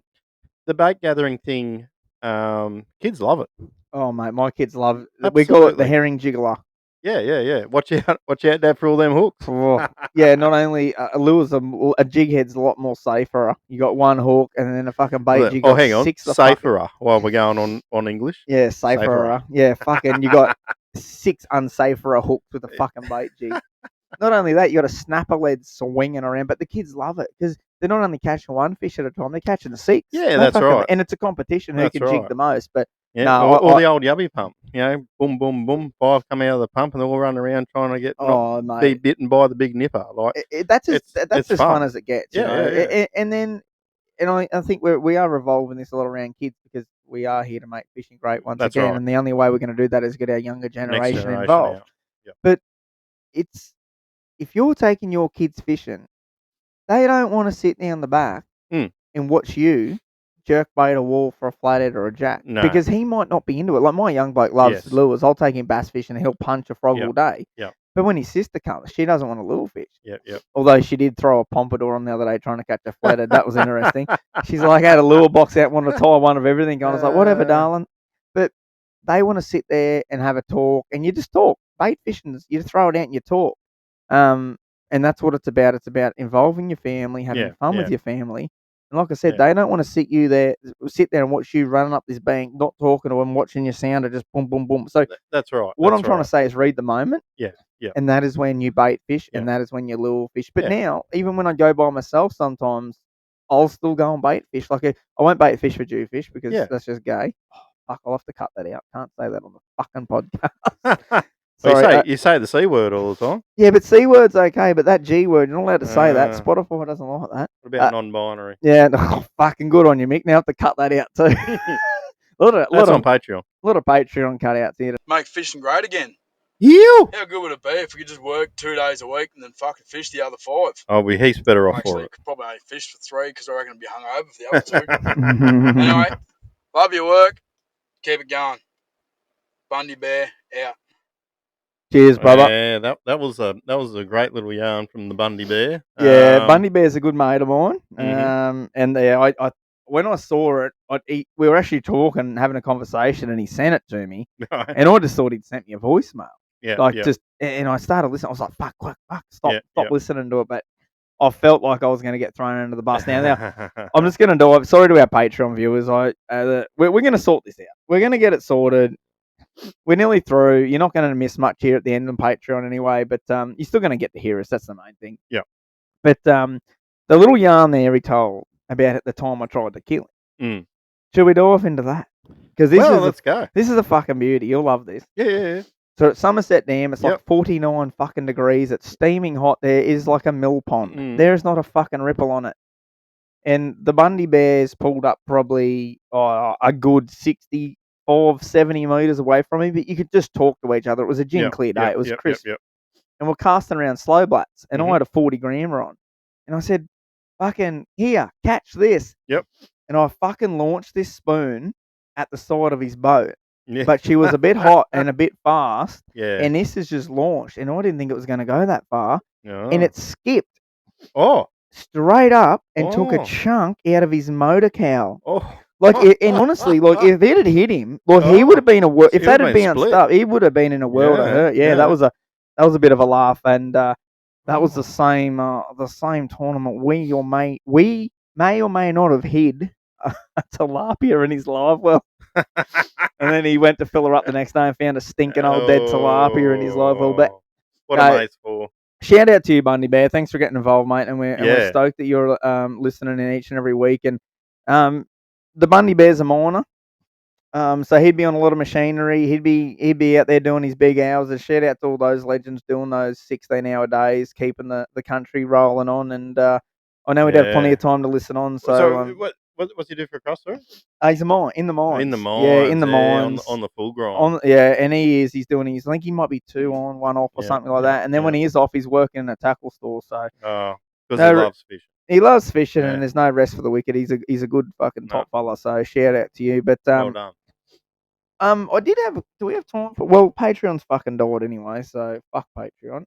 The bait gathering thing. Kids love it. Oh mate, my kids love it. Absolutely. We call it the herring jiggler. Yeah. Watch out, Dad, for all them hooks. Oh, yeah, not only lures, a jig head's a lot more safer. You got one hook and then a fucking bait jig. Oh, hang on, six safer while we're going on English. Yeah, safer. Yeah, fucking, you got 6 unsafer hooks with a fucking bait jig. Not only that, you got a snapper lead swinging around, but the kids love it because they're not only catching one fish at a time, they're catching 6. Yeah, that's right. And it's a competition who can jig the most. But yeah, or the old yubby pump. You know, boom, boom, boom, 5 come out of the pump and they're all running around trying to not be bitten by the big nipper. Like that's as fun as it gets. Yeah. And then, I think we are revolving this a lot around kids because we are here to make fishing great once again. Right. And the only way we're going to do that is get our younger generation involved. Yeah. But if you're taking your kids fishing, they don't want to sit down the back and watch you jerk bait a wall for a flathead or a jack. No. Because he might not be into it. Like my young bloke loves lures. I'll take him bass fishing and he'll punch a frog all day. Yep. But when his sister comes, she doesn't want to lure fish. Yep. Although she did throw a pompadour on the other day trying to catch a flathead. That was interesting. She's like, I had a lure box out, wanted to tie one of everything. I was like, whatever, darling. But they want to sit there and have a talk, and you just talk. Bait fishing, you throw it out and you talk. And that's what it's about. It's about involving your family, having fun with your family. And like I said, they don't want to sit there and watch you running up this bank, not talking to them, watching your sounder just boom, boom, boom. So that's right. What I'm trying to say is read the moment. Yeah. And that is when you bait fish, and that is when you lure fish. But now, even when I go by myself, sometimes I'll still go and bait fish. Like I won't bait fish for jewfish because that's just gay. Oh, fuck, I'll have to cut that out. Can't say that on the fucking podcast. Sorry, you say the C word all the time. Yeah, but C word's okay, but that G word, you're not allowed to say that. Spotify doesn't like that. What about non-binary? Yeah, fucking good on you, Mick. Now I have to cut that out too. That's on Patreon. A lot of Patreon cutouts here. Make fishing great again. You? How good would it be if we could just work 2 days a week and then fucking fish the other 5? Oh, we're heaps better off Actually, for it. could probably only fish for 3 because I reckon I'd be hungover for the other 2. Anyway, love your work. Keep it going. Bundy Bear out. Cheers, brother. Yeah, that was a great little yarn from the Bundy Bear. Yeah, Bundy Bear's a good mate of mine. Mm-hmm. And I when I saw it, we were actually talking, having a conversation, and he sent it to me, and I just thought he'd sent me a voicemail. And I started listening. I was like, fuck, stop listening to it. But I felt like I was going to get thrown under the bus. Now I'm just going to do it. Sorry to our Patreon viewers. We're going to sort this out. We're going to get it sorted. We're nearly through. You're not going to miss much here at the end on Patreon anyway, but you're still going to get to hear us. That's the main thing. Yeah. But the little yarn there he told about at the time I tried to kill him. Should we dive into that? Because let's go. This is a fucking beauty. You'll love this. Yeah. So at Somerset Dam, it's like 49 fucking degrees. It's steaming hot. There is like a mill pond. There is not a fucking ripple on it. And the Bundy Bears pulled up probably a good 65, 70 metres away from me, but you could just talk to each other. It was a gin clear day. It was crisp. And we're casting around slow blats, and I had a 40 grammer on. And I said, fucking, here, catch this. Yep. And I fucking launched this spoon at the side of his boat. Yeah. But she was a bit hot and a bit fast. Yeah. And this is just launched. And I didn't think it was going to go that far. Oh. And it skipped. Oh. Straight up and took a chunk out of his motor cowl. Oh. Like, and honestly, like, if it had hit him, like, he would have been if that had bounced up, he would have been in a world of hurt. Yeah, that was a bit of a laugh. And that was the same tournament. We may or may not have hid a tilapia in his live well. And then he went to fill her up the next day and found a stinking old dead tilapia in his live well. But what am I for? Shout out to you, Bundy Bear. Thanks for getting involved, mate. And we're stoked that you're listening in each and every week. And the Bundy Bear's a miner. So he'd be on a lot of machinery. He'd be out there doing his big hours. And shout out to all those legends doing those 16-hour days, keeping the country rolling on. And I know we'd have plenty of time to listen on. So what's he do for a cross, sorry? He's in the mines. In the mines. Yeah, in the mines. On the full grind. And he's doing his, I think he might be 2 on, 1 off or something like that. And then when he is off, he's working in a tackle store. So because he loves fishing. He loves fishing, and there's no rest for the wicked. He's a good fucking top fella. So shout out to you. But well done. I did have. Do we have time for? Well, Patreon's fucking died anyway, so fuck Patreon.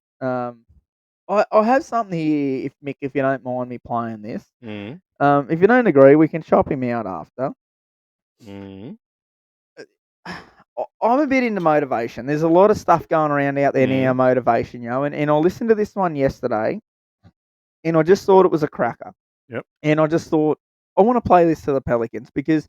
I have something here, if Mick, if you don't mind me playing this. Mm. If you don't agree, we can chop him out after. Mm. I'm a bit into motivation. There's a lot of stuff going around out there now, motivation, and I listened to this one yesterday, and I just thought it was a cracker. Yep. And I just thought, I want to play this to the Pelicans, because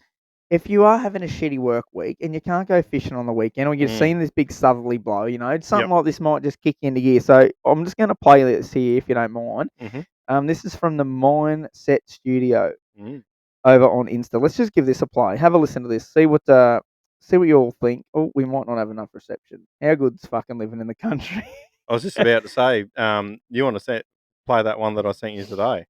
if you are having a shitty work week and you can't go fishing on the weekend, or you've seen this big southerly blow, something like this might just kick you into gear. So I'm just going to play this here, if you don't mind. Mm-hmm. This is from the Mindset Studio over on Insta. Let's just give this a play. Have a listen to this. See what you all think. Oh, we might not have enough reception. How good's fucking living in the country? I was just about to say, you want to play that one that I sent you today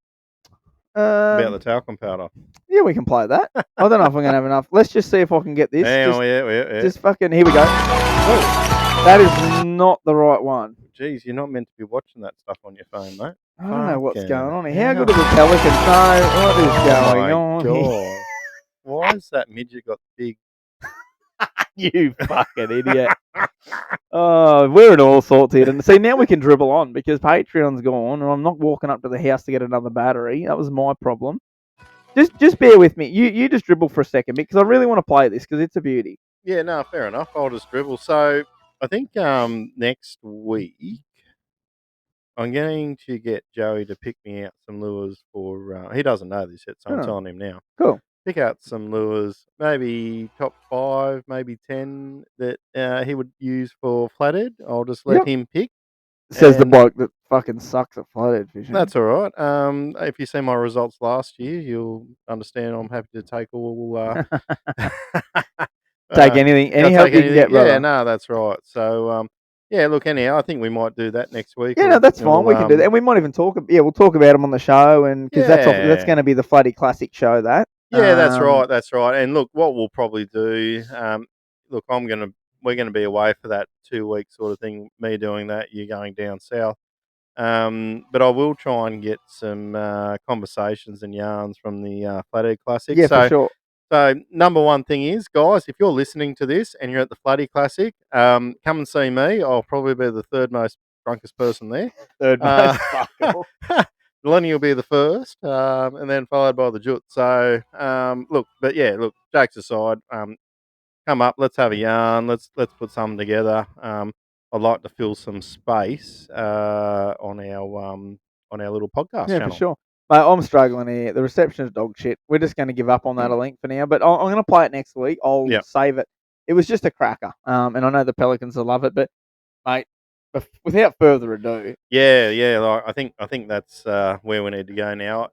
about the talcum powder? Yeah, we can play that. I don't know if I'm going to have enough. Let's just see if I can get this. Yeah. Just fucking, here we go. Oh, that is not the right one. Jeez, you're not meant to be watching that stuff on your phone, mate. I don't know what's going on here. How good are the Pelicans? No, what is going on here? Why has that midget got big? You fucking idiot. Oh, we're in all sorts here. And see, now we can dribble on because Patreon's gone and I'm not walking up to the house to get another battery. That was my problem. Just bear with me. You just dribble for a second because I really want to play this because it's a beauty. Yeah, no, fair enough. I'll just dribble. So I think next week I'm going to get Joey to pick me out some lures for... he doesn't know this yet, so I'm telling him now. Cool. Pick out some lures, maybe top 5, maybe 10 that he would use for flathead. I'll just let him pick. Says the bloke that fucking sucks at flathead fishing. That's all right. If you see my results last year, you'll understand I'm happy to take all... take anything, any help you can get, brother. Yeah, no, that's right. So... yeah, look, anyhow, I think we might do that next week. Yeah, no, that's fine. We can do that. And we might even talk... Yeah, we'll talk about them on the show, and because that's going to be the Floody Classic show, that. Yeah, that's right. And look, what we'll probably do... look, we're going to be away for that 2-week sort of thing, me doing that, you going down south. But I will try and get some conversations and yarns from the Flathead Classic. Yeah, for sure. So, number one thing is, guys, if you're listening to this and you're at the Floody Classic, come and see me. I'll probably be the third most drunkest person there. Third most fuckable. Lenny will be the first, and then followed by the Jut. So, look, jokes aside, come up, let's have a yarn, let's put something together. I'd like to fill some space on our little podcast channel. Yeah, for sure. Mate, I'm struggling here. The reception is dog shit. We're just going to give up on that link for now. But I'm going to play it next week. I'll save it. It was just a cracker. And I know the Pelicans will love it. But, mate, without further ado. Yeah. I think that's where we need to go now.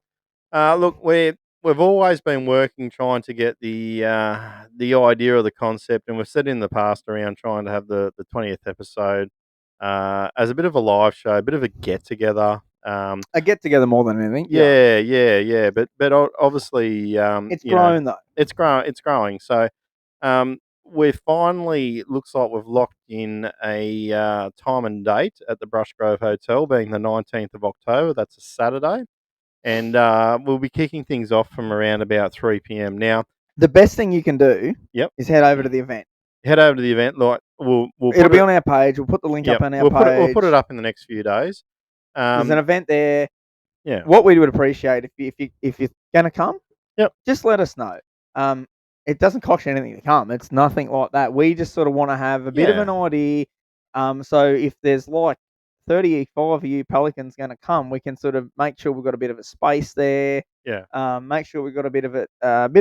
Look, we've always been working trying to get the idea of the concept. And we've said in the past around trying to have the 20th episode as a bit of a live show, a bit of a get-together. A get together more than anything. Yeah. But obviously, it's growing though. It's growing. So, we finally looks like we've locked in a time and date at the Brushgrove Hotel, being the 19th of October. That's a Saturday, and we'll be kicking things off from around about 3 p.m. Now, the best thing you can do, is head over to the event. Head over to the event. Like it'll be on our page. We'll put the link up on our page. We'll put it up in the next few days. There's an event there. Yeah. What we would appreciate if you're going to come, just let us know. It doesn't cost you anything to come. It's nothing like that. We just sort of want to have a bit of an idea. So if there's like 35 of you Pelicans going to come, we can sort of make sure we've got a bit of a space there. Yeah. Make sure we've got a bit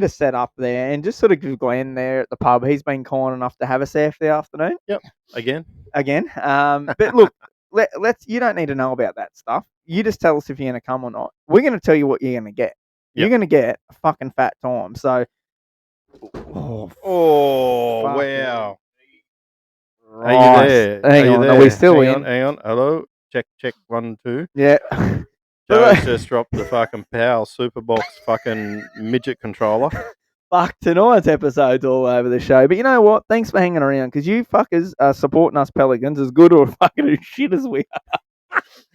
of setup there, and just sort of give Glenn there at the pub. He's been kind enough to have us there for the afternoon. Yep. Again. But look, let's. You don't need to know about that stuff. You just tell us if you're going to come or not. We're going to tell you what you're going to get. Yep. You're going to get a fucking fat time. So. Oh, fuck wow. Right. Are you there? Hang Are you on. there? Are we still hang in? On, hang on. Hello. Check. 1, 2. Yeah. Joe's just dropped the fucking Power Superbox fucking midget controller. Fuck, tonight's episode's all over the show. But you know what? Thanks for hanging around, because you fuckers are supporting us Pelicans as good or fucking as shit as we are.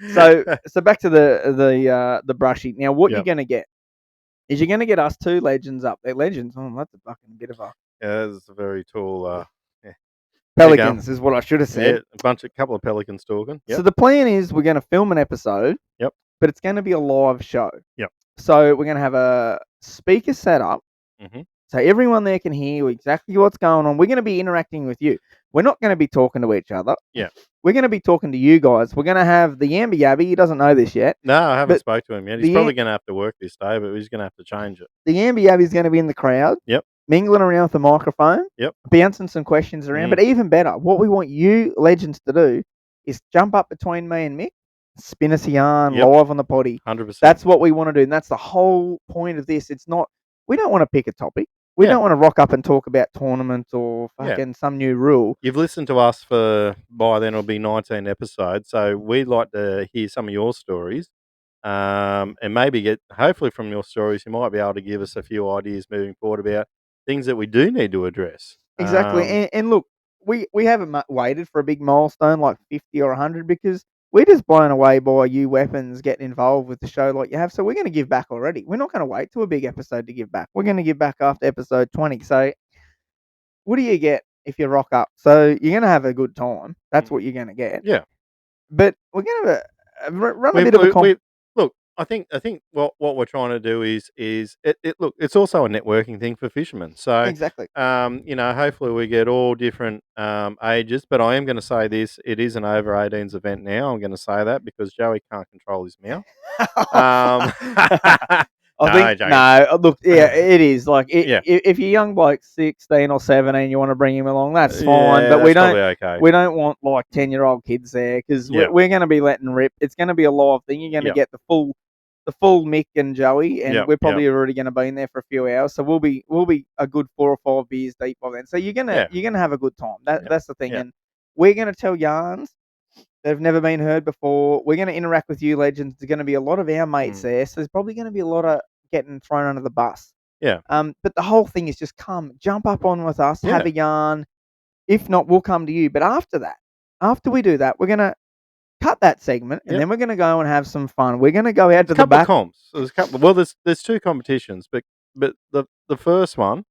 So back to the brushy. Now, what you're going to get is you're going to get us two legends up there. Legends? Oh, that's a fucking bit of a... Yeah, that's a very tall... Pelicans is what I should have said. Yeah, a couple of Pelicans talking. Yep. So the plan is we're going to film an episode. Yep. But it's going to be a live show. Yep. So we're going to have a speaker set up. Mm-hmm. So everyone there can hear exactly what's going on. We're going to be interacting with you. We're not going to be talking to each other. Yeah. We're going to be talking to you guys. We're going to have the Yamby Yabby. He doesn't know this yet. No, I haven't But spoke to him yet. He's probably going to have to work this day, but he's going to have to change it. The Yamby Yabby is going to be in the crowd. Yep. Mingling around with the microphone. Yep. Bouncing some questions around. But even better, what we want you legends to do is jump up between me and Mick, spin us a yarn live on the potty. 100%. That's what we want to do. And that's the whole point of this. It's not, we don't want to pick a topic. We don't want to rock up and talk about tournaments or fucking some new rule. You've listened to us for, by then it'll be 19 episodes. So we'd like to hear some of your stories. And maybe hopefully from your stories, you might be able to give us a few ideas moving forward about things that we do need to address. Exactly. And look, we haven't waited for a big milestone like 50 or 100 because we're just blown away by you weapons getting involved with the show like you have. So we're going to give back already. We're not going to wait till a big episode to give back. We're going to give back after episode 20. So what do you get if you rock up? So you're going to have a good time. That's what you're going to get. Yeah. But we're going to run a bit of a... Look, I think what we're trying to do is look, it's also a networking thing for fishermen. So exactly. Hopefully we get all different ages. But I am going to say this: it is an over 18s event now. I'm going to say that because Joey can't control his mouth. Look, it is like if you're young bloke 16 or 17, you want to bring him along, that's fine. But we don't want like 10-year-old kids there because we're going to be letting rip. It's going to be a live thing. You're going to get the full Mick and Joey, and we're probably already going to be in there for a few hours. So we'll be a good 4 or 5 beers deep by then. So you're gonna have a good time. That's the thing, and we're going to tell yarns that have never been heard before. We're going to interact with you legends. There's going to be a lot of our mates there, so there's probably going to be a lot of getting thrown under the bus. Yeah. But the whole thing is just jump up on with us, have a yarn. If not, we'll come to you. But after we do that, we're going to cut that segment, and then we're going to go and have some fun. We're going to go out to the back. There's 2 competitions, but the first one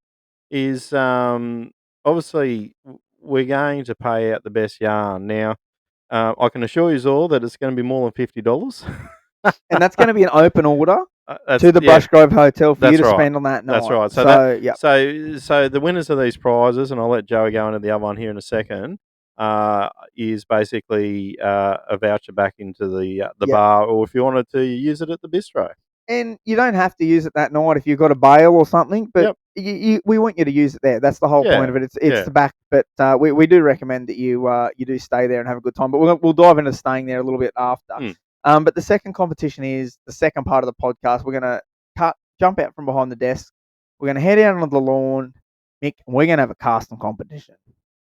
is obviously we're going to pay out the best yarn. Now, I can assure you all that it's going to be more than $50. And that's going to be an open order to the Brushgrove Hotel for you to spend on that night. That's right. So the winners of these prizes, and I'll let Joey go into the other one here in a second, is basically a voucher back into the bar, or if you wanted to use it at the bistro. And you don't have to use it that night if you've got a bail or something, but we want you to use it there. That's the whole point of it. It's the back, but we do recommend that you do stay there and have a good time. But we'll dive into staying there a little bit after. But the second competition is the second part of the podcast. We're going to jump out from behind the desk. We're going to head out onto the lawn, Mick, and we're going to have a casting competition.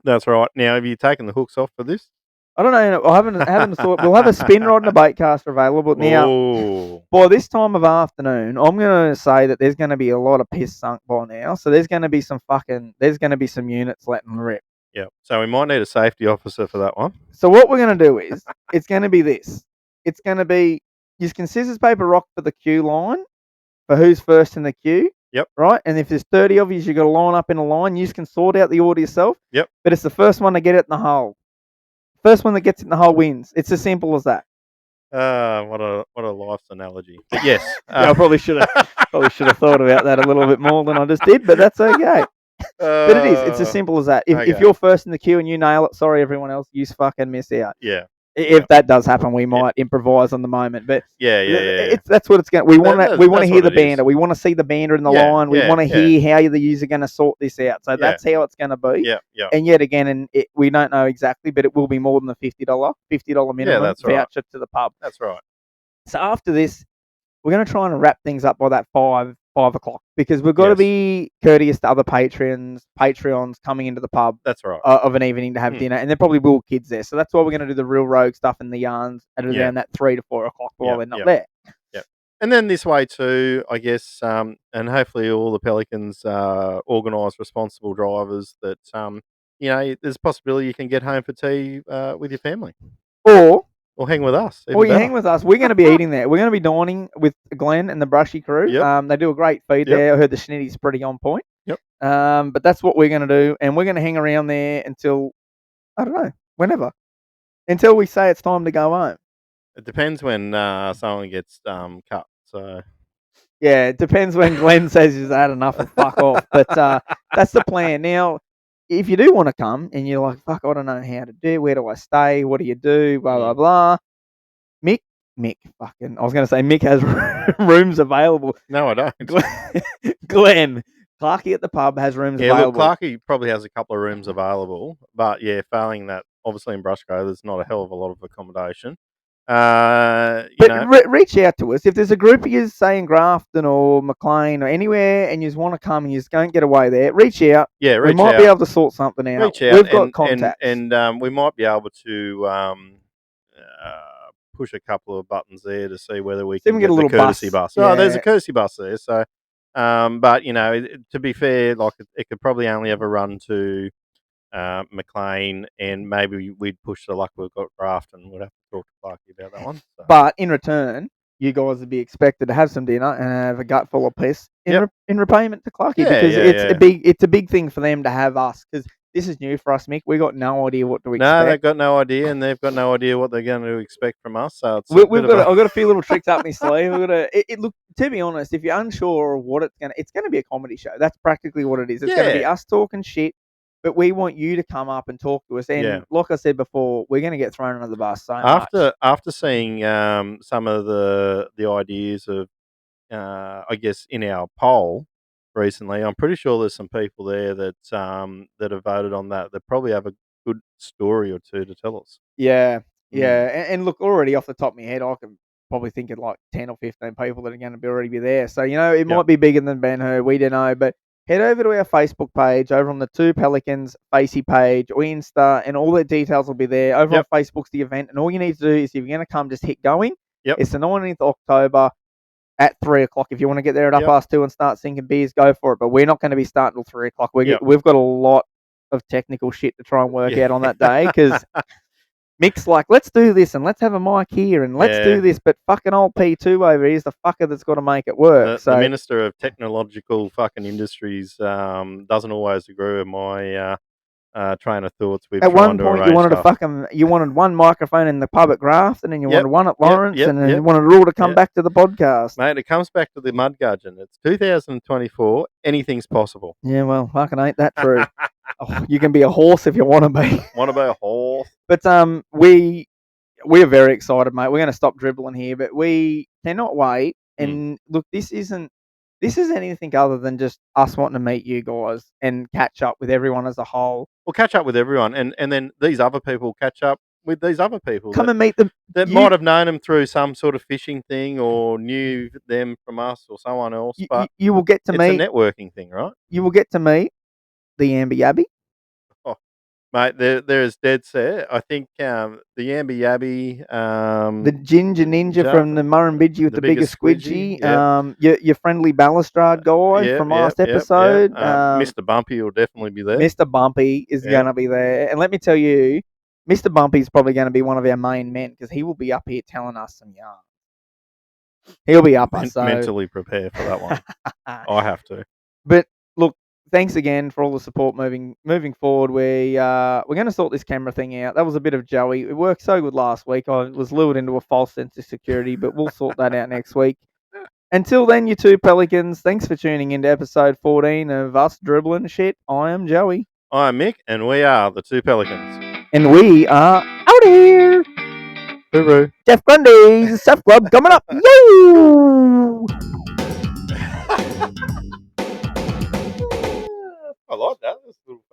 That's right. Now, have you taken the hooks off for this? I don't know. I haven't thought. We'll have a spin rod and a bait caster available. Now, by this time of afternoon, I'm going to say that there's going to be a lot of piss sunk by now. So there's going to be some units letting rip. Yeah. So we might need a safety officer for that one. So what we're going to do is, it's going to be this. It's going to be, you can scissors, paper, rock for the queue line, for who's first in the queue. Yep. Right? And if there's 30 of you, you've got to line up in a line. You can sort out the order yourself. Yep. But it's the first one to get it in the hole. First one that gets it in the hole wins. It's as simple as that. What a life's analogy. But yes. I probably should have thought about that a little bit more than I just did, but that's okay. But it is. It's as simple as that. If you're first in the queue and you nail it, sorry everyone else, you fucking miss out. Yeah. If that does happen, we might improvise on the moment. But Yeah. that's what it's going. We want to That's hear what the it is. banter. We want to see the banter in the Yeah, line. We yeah, want to yeah. hear how the user going to sort this out. So Yeah. that's how it's going to be. Yeah. And yet again, we don't know exactly, but it will be more than the $50 minimum that's right. voucher to the pub. That's right. So after this, we're going to try and wrap things up by that 5 o'clock because we've got to be courteous to other Patreons coming into the pub. That's right. Of an evening to have dinner, and there probably will kids there. So that's why we're going to do the real rogue stuff and the yarns at around that 3 to 4 o'clock while they're not there. Yeah. And then this way too, I guess, and hopefully all the Pelicans organised responsible drivers that, there's a possibility you can get home for tea with your family. Or hang with us. Or you hang with us. We're going to be eating there. We're going to be dining with Glenn and the Brushy crew. Yep. They do a great feed there. I heard the schnitty's pretty on point. Yep. But that's what we're going to do. And we're going to hang around there until, I don't know, whenever. Until we say it's time to go home. It depends when someone gets cut. So. Yeah, it depends when Glenn says he's had enough and fuck off. But that's the plan. Now, if you do want to come and you're like, fuck, I don't know how to do, where do I stay, what do you do, blah, blah, blah. Mick, fucking, I was going to say Mick has rooms available. No, I don't. Glenn, Clarkie at the pub has rooms available. Yeah, look, Clarkie probably has a couple of rooms available. But, failing that, obviously in Brushgrove, there's not a hell of a lot of accommodation. Reach out to us if there's a group of you, say in Grafton or Maclean or anywhere, and you just want to come and you just don't get away there. Reach out. Yeah, we might be able to sort something out. Reach out. We've got contacts, and we might be able to push a couple of buttons there to see whether we can get a little courtesy bus. Yeah. Oh, there's a courtesy bus there. So, but to be fair, like it could probably only ever run to Maclean, and maybe we'd push the luck we've got Grafton. We'd have to talk to Clarkie about that one. So. But in return, you guys would be expected to have some dinner and have a gut full of piss in repayment to Clarkie because it's a big thing for them to have us because this is new for us, Mick. We got no idea what to expect. No, they've got no idea, and they've got no idea what they're going to expect from us. So it's I've got a few little tricks up my sleeve. Look, to be honest, if you're unsure of what it's going to be a comedy show. That's practically what it is. It's going to be us talking shit. But we want you to come up and talk to us. And like I said before, we're going to get thrown under the bus so much. After seeing some of the ideas of, I guess, in our poll recently, I'm pretty sure there's some people there that have voted on that probably have a good story or two to tell us. Yeah. And look, already off the top of my head, I can probably think of like 10 or 15 people that are going to already be there. So, it might be bigger than Ben-Hur. We don't know. But head over to our Facebook page, over on the Two Pelicans Facey page or Insta, and all the details will be there. Over on Facebook's the event, and all you need to do is if you're going to come, just hit going. It's the 19th of October at 3 o'clock. If you want to get there at 2:30 and start sinking beers, go for it. But we're not going to be starting till 3 o'clock. We've got a lot of technical shit to try and work out on that day because Mick's like, let's do this and let's have a mic here and let's do this, but fucking old P2 over here is the fucker that's got to make it work. The Minister of Technological fucking Industries doesn't always agree with my train of thoughts. At one point, you wanted one microphone in the pub at Grafton, and you wanted one at Lawrence, and you wanted it all to come back to the podcast. Mate, it comes back to the mud gudgeon. It's 2024. Anything's possible. Yeah, well, fucking ain't that true. You can be a horse if you want to be. Want to be a horse? But we are very excited, mate. We're going to stop dribbling here, but we cannot wait. And look, this isn't anything other than just us wanting to meet you guys and catch up with everyone as a whole. We'll catch up with everyone, and then these other people catch up with these other people. Come and meet them. That might have known them through some sort of fishing thing or knew them from us or someone else. But you will get to meet. It's a networking thing, right? You will get to meet the Amber Yabby. Oh, mate, there is dead set. I think the Amber Yabby, the Ginger Ninja from the Murrumbidgee with the biggest squidgy. Your friendly balustrade guy from last episode. Mr. Bumpy will definitely be there. Mr. Bumpy is going to be there, and let me tell you, Mr. Bumpy is probably going to be one of our main men because he will be up here telling us some yarn. He'll be up us. So. Mentally prepare for that one. I have to. But look, thanks again for all the support moving forward. We're going to sort this camera thing out. That was a bit of Joey. It worked so good last week. I was lured into a false sense of security, but we'll sort that out next week. Until then, you two Pelicans, thanks for tuning into episode 14 of Us Dribbling Shit. I am Joey. I am Mick, and we are the Two Pelicans. And we are out of here. Hooroo. Jeff Grundy's Surf Club coming up. Yo! I like that.